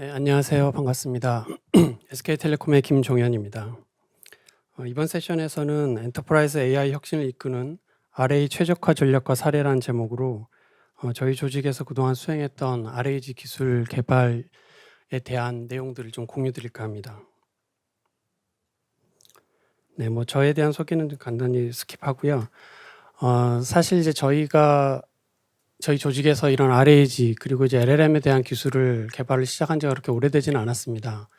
네, 안녕하세요. 반갑습니다. SK텔레콤의 김종현입니다. 이번 세션에서는 엔터프라이즈 AI 혁신을 이끄는 RA 최적화 전략과 사례라는 제목으로 저희 조직에서 그동안 수행했던 RAG 기술 개발에 대한 내용들을 좀 공유 드릴까 합니다. 네, 저에 대한 소개는 좀 간단히 스킵하고요. 사실 이제 저희 조직에서 이런 RAG 그리고 이제 LLM에 대한 기술을 개발을 시작한 지가 그렇게 오래되지는 않았습니다.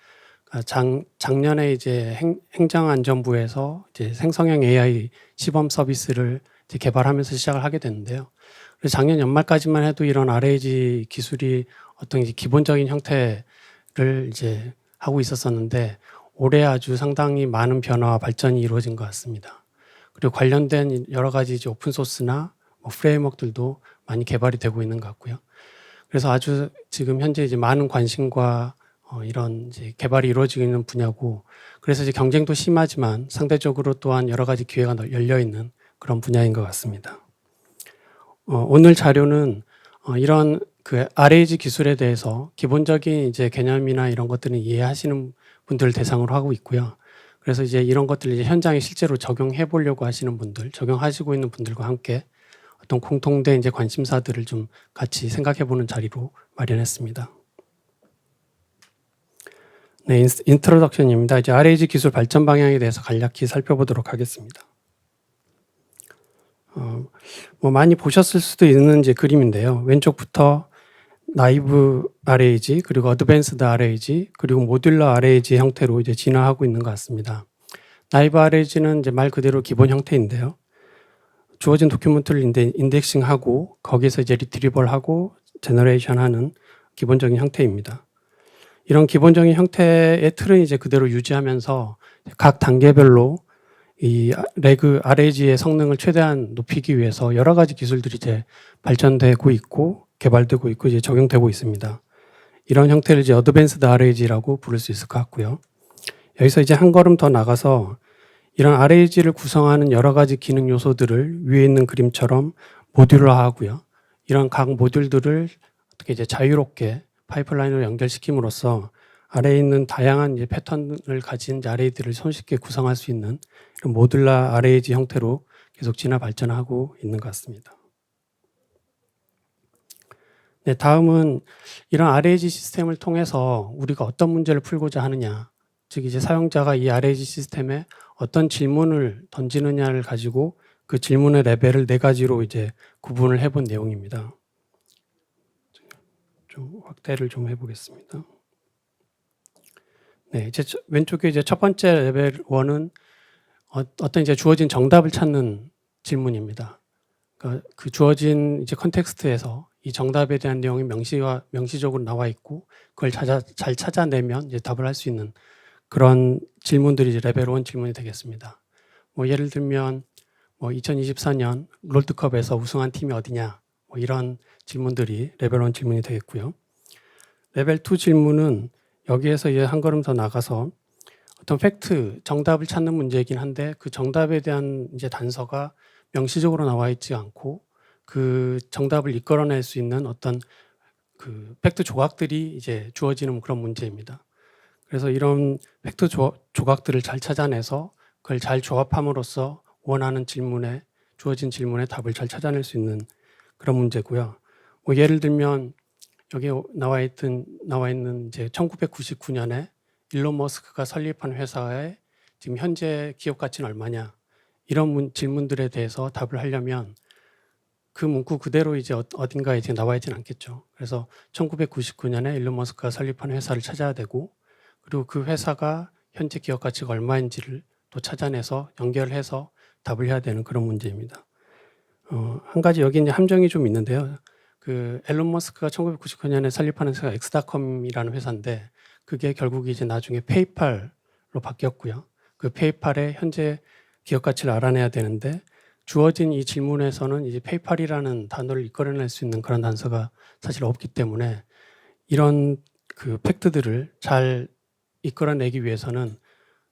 작년에 이제 행정안전부에서 이제 생성형 AI 시범 서비스를 이제 개발하면서 시작을 하게 됐는데요. 그래서 작년 연말까지만 해도 이런 RAG 기술이 어떤 이제 기본적인 형태를 이제 하고 있었었는데 올해 아주 상당히 많은 변화와 발전이 이루어진 것 같습니다. 그리고 관련된 여러 가지 이제 오픈 소스나 프레임워크들도 많이 개발이 되고 있는 것 같고요. 그래서 아주 지금 현재 이제 많은 관심과 이런 이제 개발이 이루어지고 있는 분야고, 그래서 이제 경쟁도 심하지만 상대적으로 또한 여러 가지 기회가 열려 있는 그런 분야인 것 같습니다. 오늘 자료는 이런 그 RAG 기술에 대해서 기본적인 이제 개념이나 이런 것들은 이해하시는 분들을 대상으로 하고 있고요. 그래서 이제 이런 것들을 이제 현장에 실제로 적용해 보려고 하시는 분들, 적용하시고 있는 분들과 함께 어떤 공통된 이제 관심사들을 좀 같이 생각해 보는 자리로 마련했습니다. 네, 인트로덕션입니다. 이제 RAG 기술 발전 방향에 대해서 간략히 살펴보도록 하겠습니다. 많이 보셨을 수도 있는 이제 그림인데요. 왼쪽부터 나이브 RAG, 그리고 어드밴스드 RAG, 그리고 모듈러 RAG 형태로 이제 진화하고 있는 것 같습니다. 나이브 RAG는 이제 말 그대로 기본 형태인데요. 주어진 도큐멘트를 인덱싱하고 거기서 이제 리트리벌하고 제너레이션하는 기본적인 형태입니다. 이런 기본적인 형태의 틀은 이제 그대로 유지하면서 각 단계별로 이 RAG의 성능을 최대한 높이기 위해서 여러 가지 기술들이 이제 발전되고 있고 개발되고 있고 이제 적용되고 있습니다. 이런 형태를 이제 어드밴스드 RAG라고 부를 수 있을 것 같고요. 여기서 이제 한 걸음 더 나가서 이런 RAG를 구성하는 여러 가지 기능 요소들을 위에 있는 그림처럼 모듈화하고요. 이런 각 모듈들을 어떻게 이제 자유롭게 파이프라인으로 연결시킴으로써 아래에 있는 다양한 이제 패턴을 가진 RA들을 손쉽게 구성할 수 있는 이런 모듈러 RAG 형태로 계속 진화 발전하고 있는 것 같습니다. 네, 다음은 이런 RAG 시스템을 통해서 우리가 어떤 문제를 풀고자 하느냐, 즉 이제 사용자가 이 RAG 시스템에 어떤 질문을 던지느냐를 가지고 그 질문의 레벨을 4가지로 이제 구분을 해본 내용입니다. 좀 확대를 좀 해보겠습니다. 네, 이제 왼쪽에 이제 첫 번째 레벨 1은 어떤 이제 주어진 정답을 찾는 질문입니다. 그러니까 그 주어진 이제 컨텍스트에서 이 정답에 대한 내용이 명시적으로 나와 있고 그걸 잘 찾아내면 이제 답을 할 수 있는 그런 질문들이 이제 레벨 1 질문이 되겠습니다. 예를 들면 2024년 롤드컵에서 우승한 팀이 어디냐, 이런 질문들이 레벨 1 질문이 되겠고요. 레벨 2 질문은 여기에서 이제 한 걸음 더 나가서 어떤 팩트, 정답을 찾는 문제이긴 한데 그 정답에 대한 이제 단서가 명시적으로 나와 있지 않고 그 정답을 이끌어낼 수 있는 어떤 그 팩트 조각들이 이제 주어지는 그런 문제입니다. 그래서 이런 팩트 조각들을 잘 찾아내서 그걸 잘 조합함으로써 원하는 질문에 주어진 질문에 답을 잘 찾아낼 수 있는 그런 문제고요. 예를 들면 여기 나와 있는 이제 1999년에 일론 머스크가 설립한 회사의 지금 현재 기업 가치는 얼마냐, 이런 질문들에 대해서 답을 하려면 그 문구 그대로 이제 어딘가에 이제 나와 있지는 않겠죠. 그래서 1999년에 일론 머스크가 설립한 회사를 찾아야 되고, 그리고 그 회사가 현재 기업 가치가 얼마인지를 또 찾아내서 연결해서 답을 해야 되는 그런 문제입니다. 한 가지 여기 이제 함정이 좀 있는데요. 그 앨런 머스크가 1999년에 설립하는 회사가 엑스닷컴이라는 회사인데 그게 결국 이제 나중에 페이팔로 바뀌었고요. 그 페이팔의 현재 기업 가치를 알아내야 되는데 주어진 이 질문에서는 이제 페이팔이라는 단어를 이끌어낼 수 있는 그런 단서가 사실 없기 때문에 이런 그 팩트들을 잘 이끌어내기 위해서는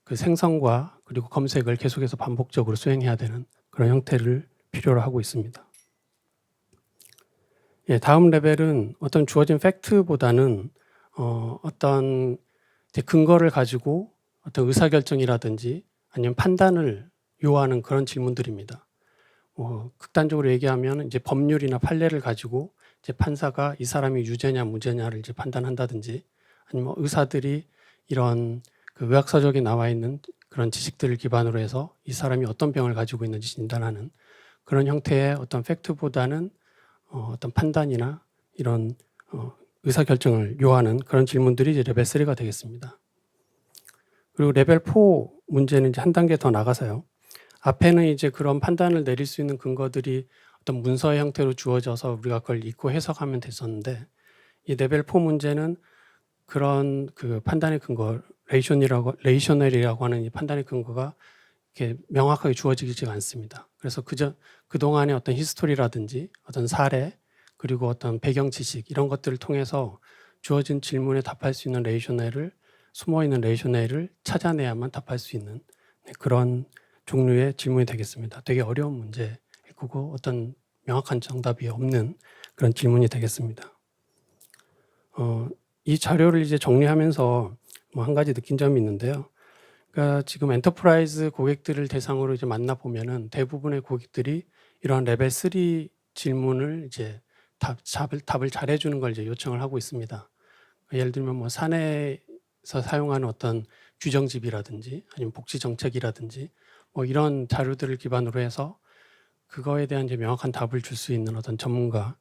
그 생성과 그리고 검색을 계속해서 반복적으로 수행해야 되는 그런 형태를 필요로 하고 있습니다. 다음 레벨은 어떤 주어진 팩트보다는 어떤 이제 근거를 가지고 어떤 의사결정이라든지 아니면 판단을 요하는 그런 질문들입니다. 극단적으로 얘기하면 이제 법률이나 판례를 가지고 이제 판사가 이 사람이 유죄냐 무죄냐를 이제 판단한다든지, 아니면 의사들이 이런 그 의학서적에 나와 있는 그런 지식들을 기반으로 해서 이 사람이 어떤 병을 가지고 있는지 진단하는 그런 형태의 어떤 팩트보다는 어떤 판단이나 이런 의사결정을 요하는 그런 질문들이 이제 레벨 3가 되겠습니다. 그리고 레벨 4 문제는 이제 한 단계 더 나가서요. 앞에는 이제 그런 판단을 내릴 수 있는 근거들이 어떤 문서의 형태로 주어져서 우리가 그걸 읽고 해석하면 됐었는데, 이 레벨 4 문제는 그런 그 판단의 근거, 레이셔널이라고 하는 이 판단의 근거가 이렇게 명확하게 주어지지가 않습니다. 그래서 그동안의 어떤 히스토리라든지 어떤 사례, 그리고 어떤 배경 지식, 이런 것들을 통해서 주어진 질문에 답할 수 있는 숨어있는 레이셔널을 찾아내야만 답할 수 있는 그런 종류의 질문이 되겠습니다. 되게 어려운 문제이고 어떤 명확한 정답이 없는 그런 질문이 되겠습니다. 이 자료를 이제 정리하면서 뭐 한 가지 느낀 점이 있는데요. 그러니까 지금 엔터프라이즈 고객들을 대상으로 이제 만나보면은 대부분의 고객들이 이러한 레벨 3 질문을 이제 답을 잘해주는 걸 이제 요청을 하고 있습니다. 예를 들면 뭐 사내에서 사용하는 어떤 규정집이라든지 아니면 복지정책이라든지 뭐 이런 자료들을 기반으로 해서 그거에 대한 이제 명확한 답을 줄 수 있는 어떤 전문가,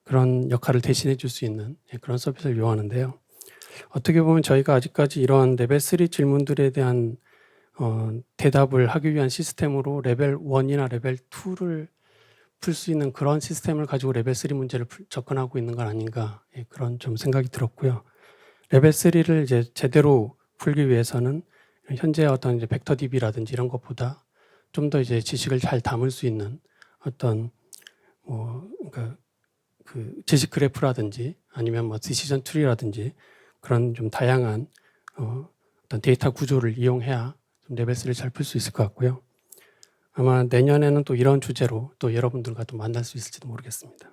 그런 역할을 대신해 줄 수 있는 그런 서비스를 요하는데요. 어떻게 보면 저희가 아직까지 이런 레벨 3 질문들에 대한 대답을 하기 위한 시스템으로 레벨 1이나 레벨 2를 풀 수 있는 그런 시스템을 가지고 레벨 3 문제를 접근하고 있는 건 아닌가, 그런 좀 생각이 들었고요. 레벨 3를 이제 제대로 풀기 위해서는 현재 어떤 이제 벡터 DB라든지 이런 것보다 좀 더 이제 지식을 잘 담을 수 있는 어떤 그러니까 그 지식 그래프라든지 아니면 뭐 디시전 트리라든지 그런 좀 다양한 어떤 데이터 구조를 이용해야 좀 레벨 3를 잘 풀 수 있을 것 같고요. 아마 내년에는 또 이런 주제로 또 여러분들과 또 만날 수 있을지도 모르겠습니다.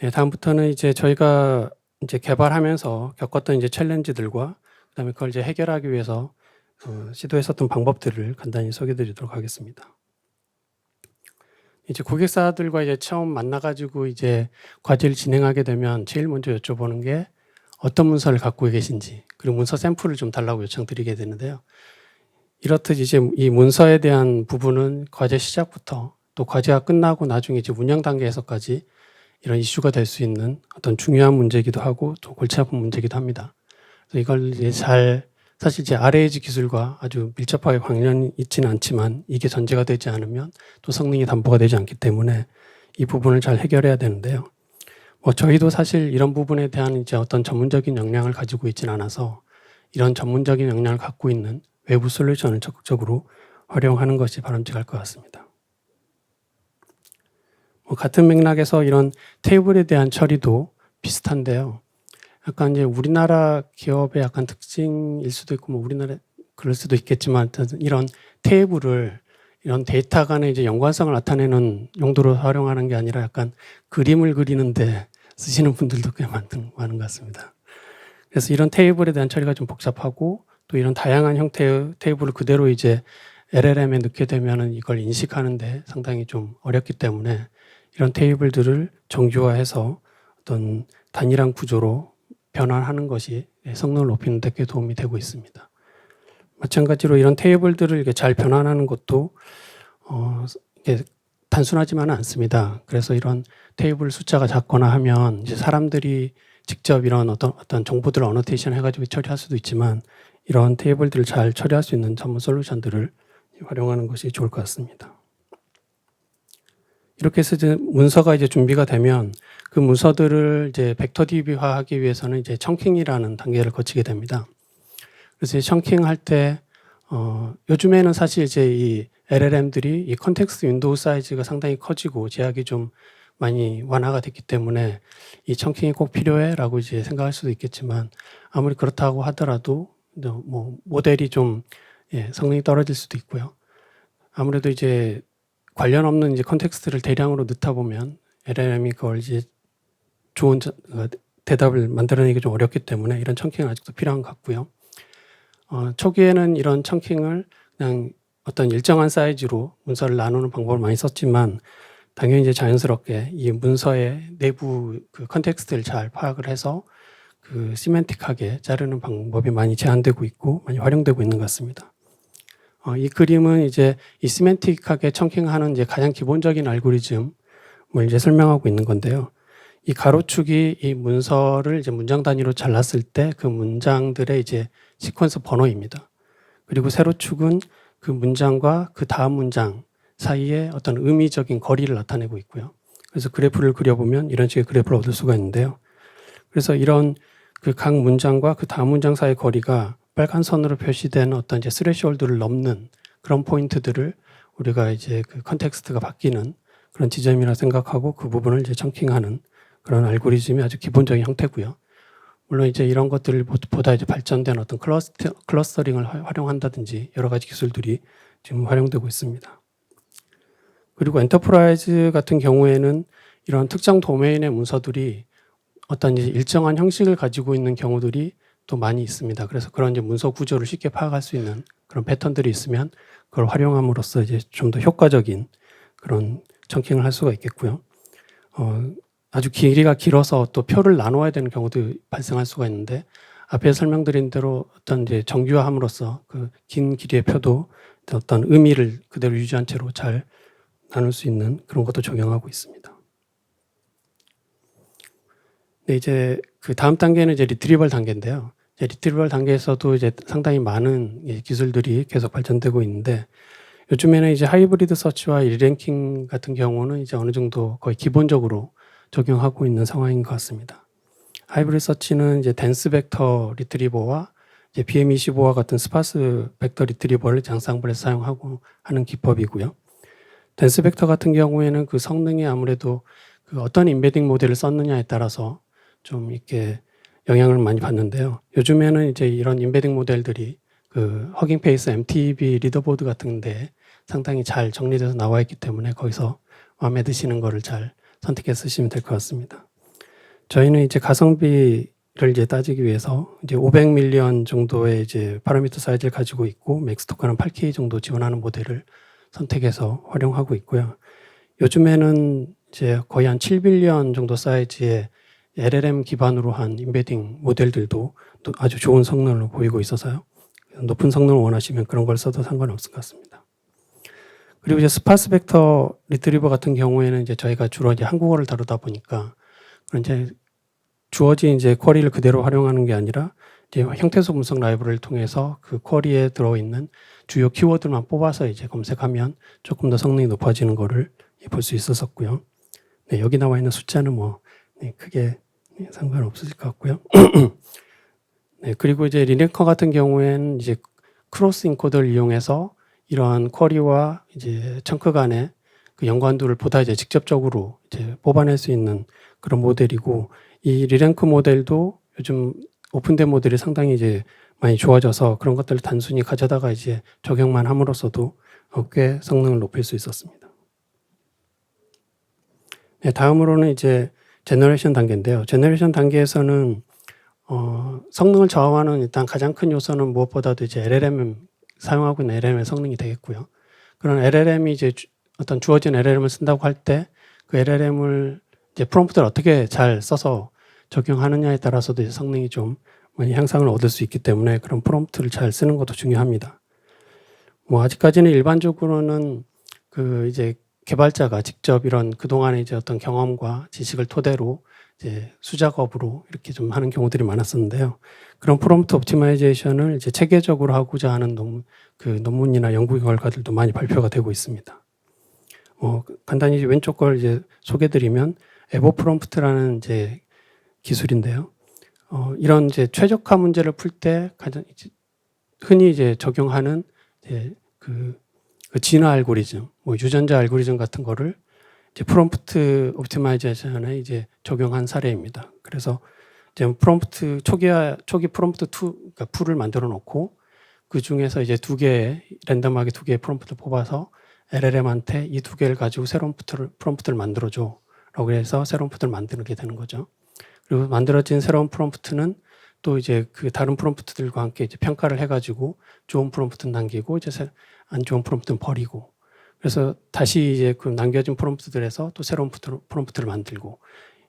네, 다음부터는 이제 저희가 이제 개발하면서 겪었던 이제 챌린지들과 그다음에 그걸 이제 해결하기 위해서 시도했었던 방법들을 간단히 소개드리도록 하겠습니다. 이제 고객사들과 이제 처음 만나가지고 이제 과제를 진행하게 되면 제일 먼저 여쭤보는 게 어떤 문서를 갖고 계신지, 그리고 문서 샘플을 좀 달라고 요청드리게 되는데요. 이렇듯 이제 이 문서에 대한 부분은 과제 시작부터 또 과제가 끝나고 나중에 이제 운영 단계에서까지 이런 이슈가 될 수 있는 어떤 중요한 문제이기도 하고 또 골치 아픈 문제이기도 합니다. 그래서 이걸 이제 사실 제 RAG 기술과 아주 밀접하게 관련이 있지는 않지만 이게 전제가 되지 않으면 또 성능이 담보가 되지 않기 때문에 이 부분을 잘 해결해야 되는데요. 저희도 사실 이런 부분에 대한 이제 어떤 전문적인 역량을 가지고 있지는 않아서 이런 전문적인 역량을 갖고 있는 외부 솔루션을 적극적으로 활용하는 것이 바람직할 것 같습니다. 같은 맥락에서 이런 테이블에 대한 처리도 비슷한데요. 약간 이제 우리나라 기업의 약간 특징일 수도 있고, 뭐 우리나라 그럴 수도 있겠지만, 이런 테이블을 이런 데이터 간의 이제 연관성을 나타내는 용도로 활용하는 게 아니라 약간 그림을 그리는데 쓰시는 분들도 꽤 많은 것 같습니다. 그래서 이런 테이블에 대한 처리가 좀 복잡하고 또 이런 다양한 형태의 테이블을 그대로 이제 LLM에 넣게 되면은 이걸 인식하는데 상당히 좀 어렵기 때문에 이런 테이블들을 정규화해서 어떤 단일한 구조로 변환하는 것이 성능을 높이는 데 꽤 도움이 되고 있습니다. 마찬가지로 이런 테이블들을 이렇게 잘 변환하는 것도 이게 단순하지만은 않습니다. 그래서 이런 테이블 숫자가 작거나 하면 이제 사람들이 직접 이런 어떤 정보들을 어노테이션 해가지고 처리할 수도 있지만 이런 테이블들을 잘 처리할 수 있는 전문 솔루션들을 활용하는 것이 좋을 것 같습니다. 이렇게 해서 이제 문서가 이제 준비가 되면 그 문서들을 이제 벡터 DB화하기 위해서는 이제 청킹이라는 단계를 거치게 됩니다. 그래서 청킹할 때 요즘에는 사실 이제 이 LLM들이 이 컨텍스트 윈도우 사이즈가 상당히 커지고 제약이 좀 많이 완화가 됐기 때문에 이 청킹이 꼭 필요해라고 이제 생각할 수도 있겠지만 아무리 그렇다고 하더라도 뭐 모델이 좀 성능이 떨어질 수도 있고요. 아무래도 이제 관련 없는 이제 컨텍스트를 대량으로 넣다 보면 LLM이 그걸 이제 좋은 대답을 만들어내기 좀 어렵기 때문에 이런 청킹은 아직도 필요한 것 같고요. 초기에는 이런 청킹을 그냥 어떤 일정한 사이즈로 문서를 나누는 방법을 많이 썼지만 당연히 이제 자연스럽게 이 문서의 내부 그 컨텍스트를 잘 파악을 해서 그 시멘틱하게 자르는 방법이 많이 제한되고 있고 많이 활용되고 있는 것 같습니다. 이 그림은 이제 이 시멘틱하게 청킹하는 이제 가장 기본적인 알고리즘을 이제 설명하고 있는 건데요. 이 가로축이 이 문서를 이제 문장 단위로 잘랐을 때 그 문장들의 이제 시퀀스 번호입니다. 그리고 세로축은 그 문장과 그 다음 문장 사이에 어떤 의미적인 거리를 나타내고 있고요. 그래서 그래프를 그려보면 이런 식의 그래프를 얻을 수가 있는데요. 그래서 이런 그 각 문장과 그 다음 문장 사이의 거리가 빨간 선으로 표시된 어떤 이제 스레시홀드를 넘는 그런 포인트들을 우리가 이제 그 컨텍스트가 바뀌는 그런 지점이라 생각하고 그 부분을 이제 청킹하는 그런 알고리즘이 아주 기본적인 형태고요. 물론 이제 이런 것들보다 이제 발전된 어떤 클러스터링을 활용한다든지 여러 가지 기술들이 지금 활용되고 있습니다. 그리고 엔터프라이즈 같은 경우에는 이런 특정 도메인의 문서들이 어떤 이제 일정한 형식을 가지고 있는 경우들이 또 많이 있습니다. 그래서 그런 이제 문서 구조를 쉽게 파악할 수 있는 그런 패턴들이 있으면 그걸 활용함으로써 이제 좀 더 효과적인 그런 청킹을 할 수가 있겠고요. 아주 길이가 길어서 또 표를 나눠야 되는 경우도 발생할 수가 있는데 앞에 설명드린 대로 어떤 이제 정규화함으로써 그 긴 길이의 표도 어떤 의미를 그대로 유지한 채로 잘 나눌 수 있는 그런 것도 적용하고 있습니다. 네, 이제 그 다음 단계는 이제 리트리벌 단계인데요. 이제 리트리벌 단계에서도 이제 상당히 많은 기술들이 계속 발전되고 있는데 요즘에는 이제 하이브리드 서치와 리랭킹 같은 경우는 이제 어느 정도 거의 기본적으로 적용하고 있는 상황인 것 같습니다. 하이브리드 서치는 이제 덴스 벡터 리트리버와 이제 BM25와 같은 스파스 벡터 리트리버를 장쌍블에서 사용하고 하는 기법이고요. 덴스 벡터 같은 경우에는 그 성능이 아무래도 그 어떤 인베딩 모델을 썼느냐에 따라서 좀 이렇게 영향을 많이 받는데요. 요즘에는 이제 이런 인베딩 모델들이 그 허깅페이스 MTB 리더보드 같은 데 상당히 잘 정리돼서 나와 있기 때문에 거기서 마음에 드시는 거를 잘 선택해 쓰시면 될 것 같습니다. 저희는 이제 가성비를 이제 따지기 위해서 이제 500밀리언 정도의 이제 파라미터 사이즈를 가지고 있고 맥스 토크는 8K 정도 지원하는 모델을 선택해서 활용하고 있고요. 요즘에는 이제 거의 한 7빌리언 정도 사이즈의 LLM 기반으로 한 인베딩 모델들도 또 아주 좋은 성능을 보이고 있어서요. 높은 성능을 원하시면 그런 걸 써도 상관없을 것 같습니다. 그리고 이제 스파스 벡터 리트리버 같은 경우에는 이제 저희가 주로 이제 한국어를 다루다 보니까 그런 이제 주어진 이제 쿼리를 그대로 활용하는 게 아니라 이제 형태소 분석 라이브러리를 통해서 그 쿼리에 들어있는 주요 키워드만 뽑아서 이제 검색하면 조금 더 성능이 높아지는 거를 볼 수 있었었고요. 네, 여기 나와 있는 숫자는 뭐 크게 상관없을 것 같고요. 네, 그리고 이제 리네커 같은 경우에는 이제 크로스 인코더를 이용해서 이러한 쿼리와 이제 청크 간의 그 연관도를 보다 이제 직접적으로 이제 뽑아낼 수 있는 그런 모델이고 이 리랭크 모델도 요즘 오픈된 모델이 상당히 이제 많이 좋아져서 그런 것들을 단순히 가져다가 이제 적용만 함으로써도 꽤 성능을 높일 수 있었습니다. 네, 다음으로는 이제 제너레이션 단계인데요. 제너레이션 단계에서는 성능을 저하하는 일단 가장 큰 요소는 무엇보다도 이제 LLM 사용하고 있는 LLM의 성능이 되겠고요. 그런 LLM이 이제 어떤 주어진 LLM을 쓴다고 할 때 그 LLM을 이제 프롬프트를 어떻게 잘 써서 적용하느냐에 따라서도 이제 성능이 좀 많이 향상을 얻을 수 있기 때문에 그런 프롬프트를 잘 쓰는 것도 중요합니다. 뭐 아직까지는 일반적으로는 그 이제 개발자가 직접 이런 그동안의 이제 어떤 경험과 지식을 토대로 이제 수작업으로 이렇게 좀 하는 경우들이 많았었는데요. 그런 프롬프트 옵티마이제이션을 이제 체계적으로 하고자 하는 논문이나 연구 결과들도 많이 발표가 되고 있습니다. 간단히 왼쪽 걸 이제 소개드리면 에보 프롬프트라는 이제 기술인데요. 이런 이제 최적화 문제를 풀 때 가장 흔히 이제 적용하는 이제 그 진화 알고리즘, 뭐 유전자 알고리즘 같은 거를 이제 프롬프트 옵티마이제이션에 이제 적용한 사례입니다. 그래서 이제 프롬프트 초기 프롬프트 그러니까 풀을 만들어 놓고 그 중에서 이제 랜덤하게 두 개의 프롬프트를 뽑아서 LLM한테 이 두 개를 가지고 새로운 프롬프트를 만들어줘 라고 해서 새로운 프롬프트를 만들게 되는 거죠. 그리고 만들어진 새로운 프롬프트는 또 이제 그 다른 프롬프트들과 함께 이제 평가를 해가지고 좋은 프롬프트는 남기고 이제 안 좋은 프롬프트는 버리고, 그래서 다시 이제 그 남겨진 프롬프트들에서 또 새로운 프롬프트를 만들고,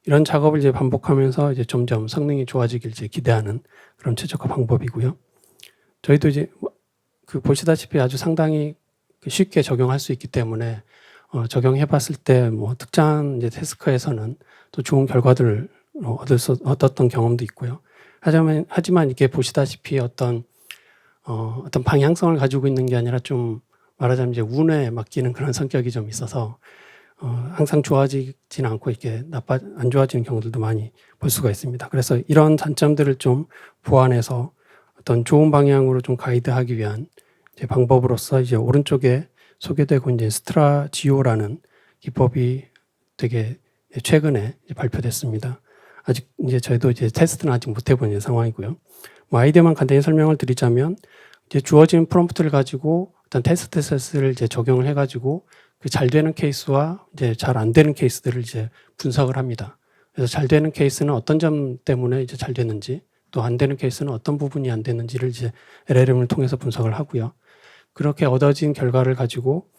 이런 작업을 이제 반복하면서 이제 점점 성능이 좋아지길 이제 기대하는 그런 최적화 방법이고요. 저희도 이제 그 보시다시피 아주 상당히 쉽게 적용할 수 있기 때문에 적용해 봤을 때 뭐 특정 이제 태스크에서는 또 좋은 결과들을 얻었던 경험도 있고요. 하지만 이게 보시다시피 어떤 방향성을 가지고 있는 게 아니라 좀 말하자면 이제 운에 맡기는 그런 성격이 좀 있어서 항상 좋아지지는 않고 이렇게 안 좋아지는 경우들도 많이 볼 수가 있습니다. 그래서 이런 단점들을 좀 보완해서 어떤 좋은 방향으로 좀 가이드하기 위한 이제 방법으로서 이제 오른쪽에 소개되고 있는 스트라지오라는 기법이 되게 최근에 발표됐습니다. 아직 이제 저희도 이제 테스트는 아직 못 해본 상황이고요. 뭐 아이디어만 간단히 설명을 드리자면, 이제 주어진 프롬프트를 가지고 어떤 테스트 셋을 이제 적용을 해가지고 그 잘 되는 케이스와 이제 잘 안 되는 케이스들을 이제 분석을 합니다. 그래서 잘 되는 케이스는 어떤 점 때문에 이제 잘 되는지, 또 안 되는 케이스는 어떤 부분이 안 되는지를 이제 LLM을 통해서 분석을 하고요. 그렇게 얻어진 결과를 가지고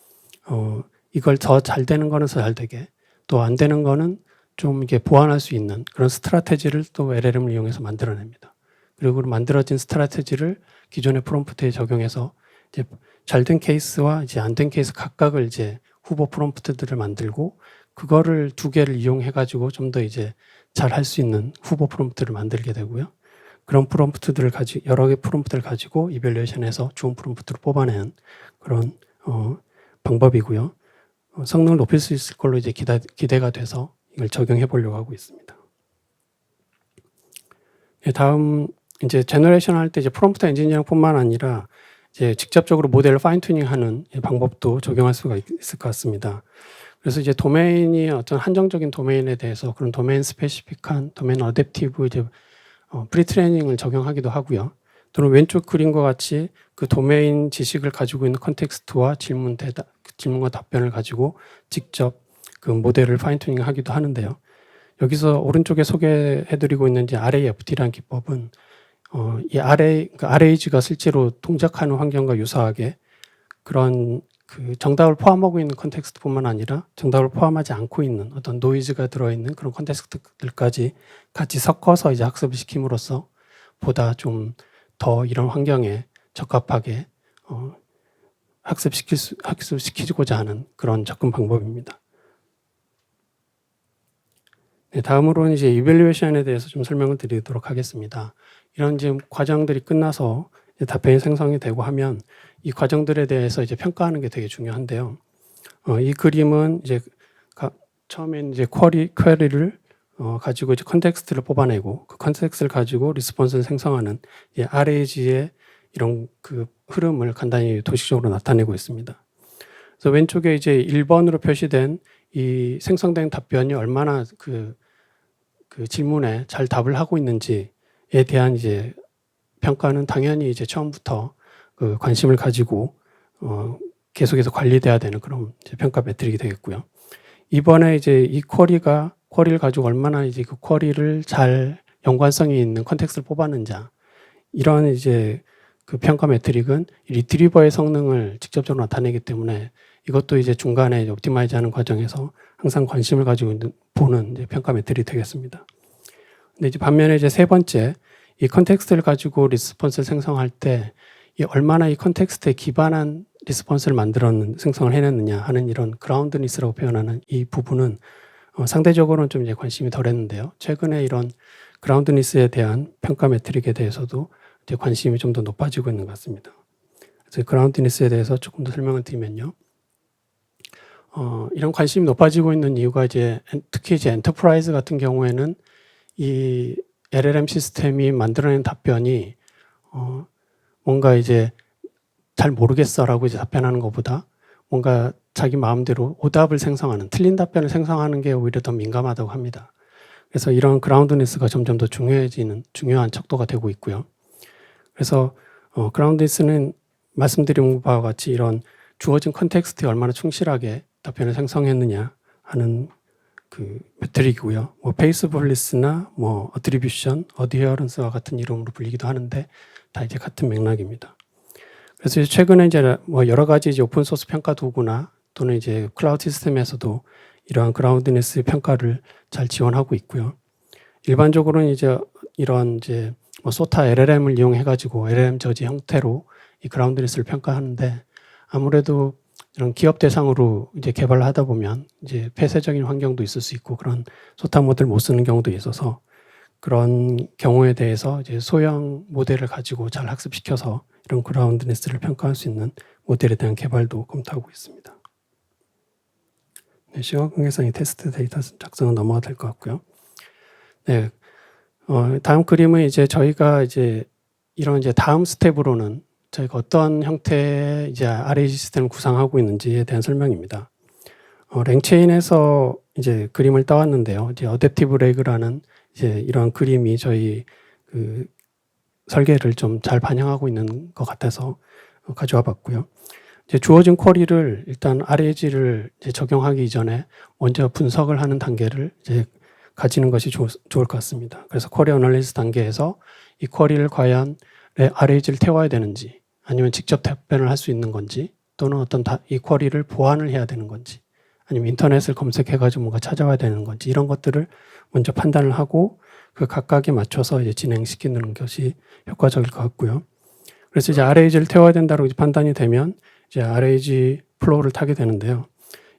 이걸 더 잘 되는 거는 더 잘 되게, 또 안 되는 거는 좀 이게 보완할 수 있는 그런 스트라테지를 또 LLM을 이용해서 만들어냅니다. 그리고 만들어진 스트라테지를 기존의 프롬프트에 적용해서 이제 잘된 케이스와 이제 안 된 케이스 각각을 이제 후보 프롬프트들을 만들고, 그거를 두 개를 이용해 가지고 좀 더 이제 잘 할 수 있는 후보 프롬프트를 만들게 되고요. 그런 프롬프트들을 여러 개 프롬프트를 가지고 이밸류에이션해서 좋은 프롬프트를 뽑아내는 그런 방법이고요. 성능을 높일 수 있을 걸로 이제 기대가 돼서 이걸 적용해 보려고 하고 있습니다. 다음 이제 제너레이션 할 때 이제 프롬프트 엔지니어링뿐만 아니라 이제 직접적으로 모델을 파인 튜닝하는 방법도 적용할 수가 있을 것 같습니다. 그래서 이제 도메인이 어떤 한정적인 도메인에 대해서 그런 도메인 스페시픽한 도메인 어댑티브 이제 프리트레이닝을 적용하기도 하고요. 또는 왼쪽 그림과 같이 그 도메인 지식을 가지고 있는 컨텍스트와 질문과 답변을 가지고 직접 그 모델을 파인 튜닝하기도 하는데요. 여기서 오른쪽에 소개해드리고 있는 이제 RAFT라는 기법은 이 RAG가 실제로 동작하는 환경과 유사하게 그런 그 정답을 포함하고 있는 컨텍스트뿐만 아니라 정답을 포함하지 않고 있는 어떤 노이즈가 들어있는 그런 컨텍스트들까지 같이 섞어서 이제 학습을 시킴으로써 보다 좀 더 이런 환경에 적합하게 학습시키고자 하는 그런 접근 방법입니다. 네, 다음으로는 이제 이밸류에이션에 대해서 좀 설명을 드리도록 하겠습니다. 이런 지금 과정들이 끝나서 이제 답변이 생성이 되고 하면 이 과정들에 대해서 이제 평가하는 게 되게 중요한데요. 이 그림은 이제 처음엔 이제 퀘리를 가지고 이제 컨텍스트를 뽑아내고 그 컨텍스트를 가지고 리스폰스를 생성하는 RAG의 이런 그 흐름을 간단히 도식적으로 나타내고 있습니다. 그래서 왼쪽에 이제 1번으로 표시된 이 생성된 답변이 얼마나 그 질문에 잘 답을 하고 있는지에 대한 이제 평가는 당연히 이제 처음부터 그 관심을 가지고 계속해서 관리돼야 되는 그런 이제 평가 매트릭이 되겠고요. 이번에 이제 이 쿼리를 가지고 얼마나 이제 그 쿼리를 잘 연관성이 있는 컨텍스트를 뽑았는지, 이런 이제 그 평가 매트릭은 리트리버의 성능을 직접적으로 나타내기 때문에 이것도 이제 중간에 이제 옵티마이즈하는 과정에서 항상 관심을 가지고 보는 이제 평가 매트릭이 되겠습니다. 근데 이제 반면에 이제 세 번째, 이 컨텍스트를 가지고 리스폰스를 생성할 때 얼마나 이 컨텍스트에 기반한 리스폰스를 생성을 해냈느냐 하는 이런 그라운드니스라고 표현하는 이 부분은 상대적으로는 좀 이제 관심이 덜했는데요. 최근에 이런 그라운드니스에 대한 평가 매트릭에 대해서도 이제 관심이 좀 더 높아지고 있는 것 같습니다. 그래서 그라운드니스에 대해서 조금 더 설명을 드리면요. 이런 관심이 높아지고 있는 이유가 이제 특히 이제 엔터프라이즈 같은 경우에는 이 LLM 시스템이 만들어낸 답변이 뭔가 이제 잘 모르겠어라고 이제 답변하는 것보다 뭔가 자기 마음대로 오답을 생성하는, 틀린 답변을 생성하는 게 오히려 더 민감하다고 합니다. 그래서 이런 그라운드니스가 점점 더 중요한 척도가 되고 있고요. 그래서 그라운드니스는 말씀드린 바와 같이 이런 주어진 컨텍스트에 얼마나 충실하게 답변을 생성했느냐 하는 그 메트릭이고요. 뭐 페이스블리스나 뭐 어트리뷰션, 어디어런스와 같은 이름으로 불리기도 하는데 다 이제 같은 맥락입니다. 그래서 이제 최근에 이제 뭐 여러 가지 이제 오픈 소스 평가 도구나 또는 이제 클라우드 시스템에서도 이러한 그라운드니스 평가를 잘 지원하고 있고요. 일반적으로는 이제 이런 이제 뭐 소타 LLM을 이용해 가지고 LLM 저지 형태로 이 그라운드니스를 평가하는데 아무래도 이런 기업 대상으로 이제 개발을 하다 보면 이제 폐쇄적인 환경도 있을 수 있고 그런 소타 모델 못 쓰는 경우도 있어서 그런 경우에 대해서 이제 소형 모델을 가지고 잘 학습시켜서 이런 그라운드니스를 평가할 수 있는 모델에 대한 개발도 검토하고 있습니다. 네, 시각 관계성이 테스트 데이터 작성은 넘어가 될 것 같고요. 네, 다음 그림은 이제 저희가 이제 이런 이제 다음 스텝으로는 저희가 어떤 형태의 이제 RAG 시스템을 구상하고 있는지에 대한 설명입니다. 랭체인에서 이제 그림을 따왔는데요. 이제 어댑티브 레그라는 이제 이런 그림이 저희 그 설계를 좀 잘 반영하고 있는 것 같아서 가져와 봤고요. 이제 주어진 쿼리를 일단 RAG를 이제 적용하기 이전에 먼저 분석을 하는 단계를 이제 가지는 것이 좋을 것 같습니다. 그래서 쿼리 어널리스 단계에서 이 쿼리를 과연 RAG를 태워야 되는지 아니면 직접 답변을 할 수 있는 건지 또는 어떤 이 쿼리를 보완을 해야 되는 건지 아니면 인터넷을 검색해가지고 뭔가 찾아와야 되는 건지 이런 것들을 먼저 판단을 하고 그 각각에 맞춰서 이제 진행시키는 것이 효과적일 것 같고요. 그래서 이제 RAG를 태워야 된다고 판단이 되면 이제 RAG 플로우를 타게 되는데요.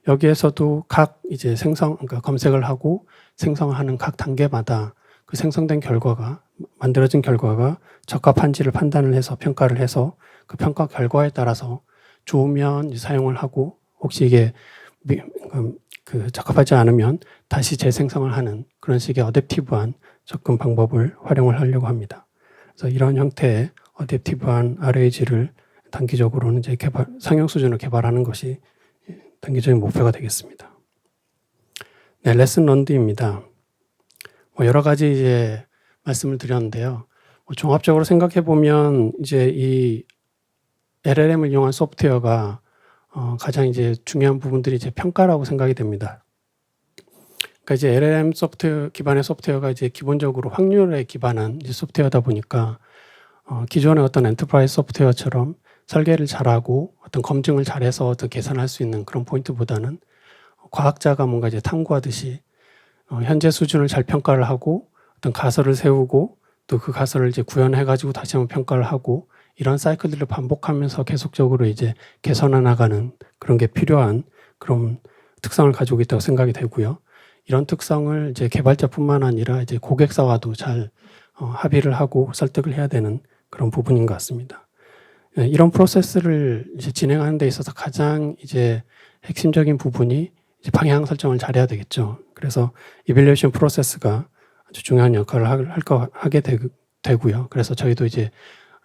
여기에서도 각 이제 그러니까 검색을 하고 생성하는 각 단계마다 그 생성된 결과가 만들어진 결과가 적합한지를 판단을 해서 평가를 해서 그 평가 결과에 따라서 좋으면 사용을 하고 혹시 이게 그 적합하지 않으면 다시 재생성을 하는 그런 식의 어댑티브한 접근 방법을 활용을 하려고 합니다. 그래서 이런 형태의 어댑티브한 RAG를 단기적으로는 이제 상용 수준으로 개발하는 것이 단기적인 목표가 되겠습니다. 네, 레슨 런드입니다. 뭐 여러 가지 이제 말씀을 드렸는데요. 종합적으로 생각해 보면 이제 이 LLM을 이용한 소프트웨어가 가장 이제 중요한 부분들이 이제 평가라고 생각이 됩니다. 그러니까 이제 LLM 소프트웨어 기반의 소프트웨어가 이제 기본적으로 확률에 기반한 이제 소프트웨어다 보니까 기존의 어떤 엔터프라이즈 소프트웨어처럼 설계를 잘하고 어떤 검증을 잘해서 어떤 계산할 수 있는 그런 포인트보다는 과학자가 뭔가 이제 탐구하듯이 현재 수준을 잘 평가를 하고 어떤 가설을 세우고 또 그 가설을 이제 구현해 가지고 다시 한번 평가를 하고 이런 사이클들을 반복하면서 계속적으로 이제 개선해 나가는 그런 게 필요한 그런 특성을 가지고 있다고 생각이 되고요. 이런 특성을 이제 개발자뿐만 아니라 이제 고객사와도 잘 합의를 하고 설득을 해야 되는 그런 부분인 것 같습니다. 이런 프로세스를 이제 진행하는 데 있어서 가장 이제 핵심적인 부분이 이제 방향 설정을 잘해야 되겠죠. 그래서 이밸류에이션 프로세스가 아주 중요한 역할을 하게 되고요. 그래서 저희도 이제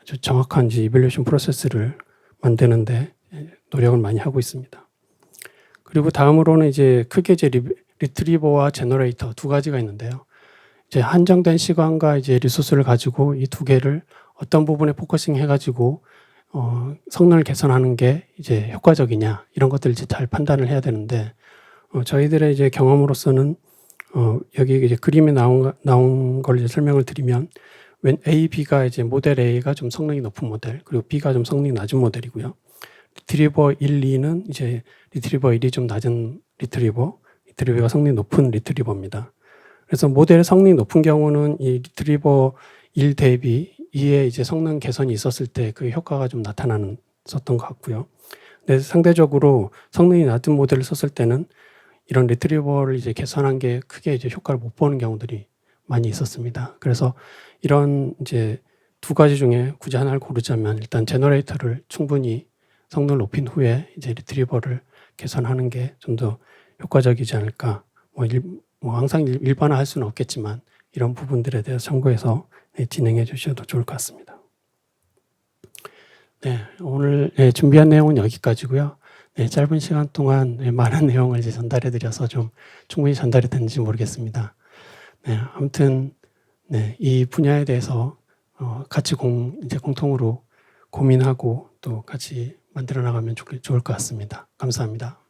아주 정확한 이제 이밸류에이션 프로세스를 만드는데 노력을 많이 하고 있습니다. 그리고 다음으로는 이제 크게 이제 리트리버와 제너레이터 두 가지가 있는데요. 이제 한정된 시간과 이제 리소스를 가지고 이 두 개를 어떤 부분에 포커싱 해가지고 성능을 개선하는 게 이제 효과적이냐 이런 것들을 이제 잘 판단을 해야 되는데 저희들의 이제 경험으로서는 여기 이제 그림에 나온 걸 이제 설명을 드리면 A, B가 이제 모델 A가 좀 성능이 높은 모델 그리고 B가 좀 성능이 낮은 모델이고요. 리트리버 1, 2는 이제 리트리버 1이 좀 낮은 리트리버가 성능이 높은 리트리버입니다. 그래서 모델의 성능이 높은 경우는 이 리트리버 1 대비 2의 이제 성능 개선이 있었을 때 그 효과가 좀 나타났던 것 같고요. 근데 상대적으로 성능이 낮은 모델을 썼을 때는 이런 리트리버를 이제 개선한 게 크게 이제 효과를 못 보는 경우들이 많이 있었습니다. 그래서 이런 이제 두 가지 중에 굳이 하나를 고르자면 일단 제너레이터를 충분히 성능을 높인 후에 이제 리트리버를 개선하는 게 좀 더 효과적이지 않을까. 뭐 항상 일반화할 수는 없겠지만 이런 부분들에 대해서 참고해서 진행해 주셔도 좋을 것 같습니다. 네, 오늘 준비한 내용은 여기까지고요. 네, 짧은 시간 동안 많은 내용을 이제 전달해 드려서 좀 충분히 전달이 됐는지 모르겠습니다. 네, 아무튼 네, 이 분야에 대해서 같이 이제 공통으로 고민하고 또 같이 만들어 나가면 좋을 것 같습니다. 감사합니다.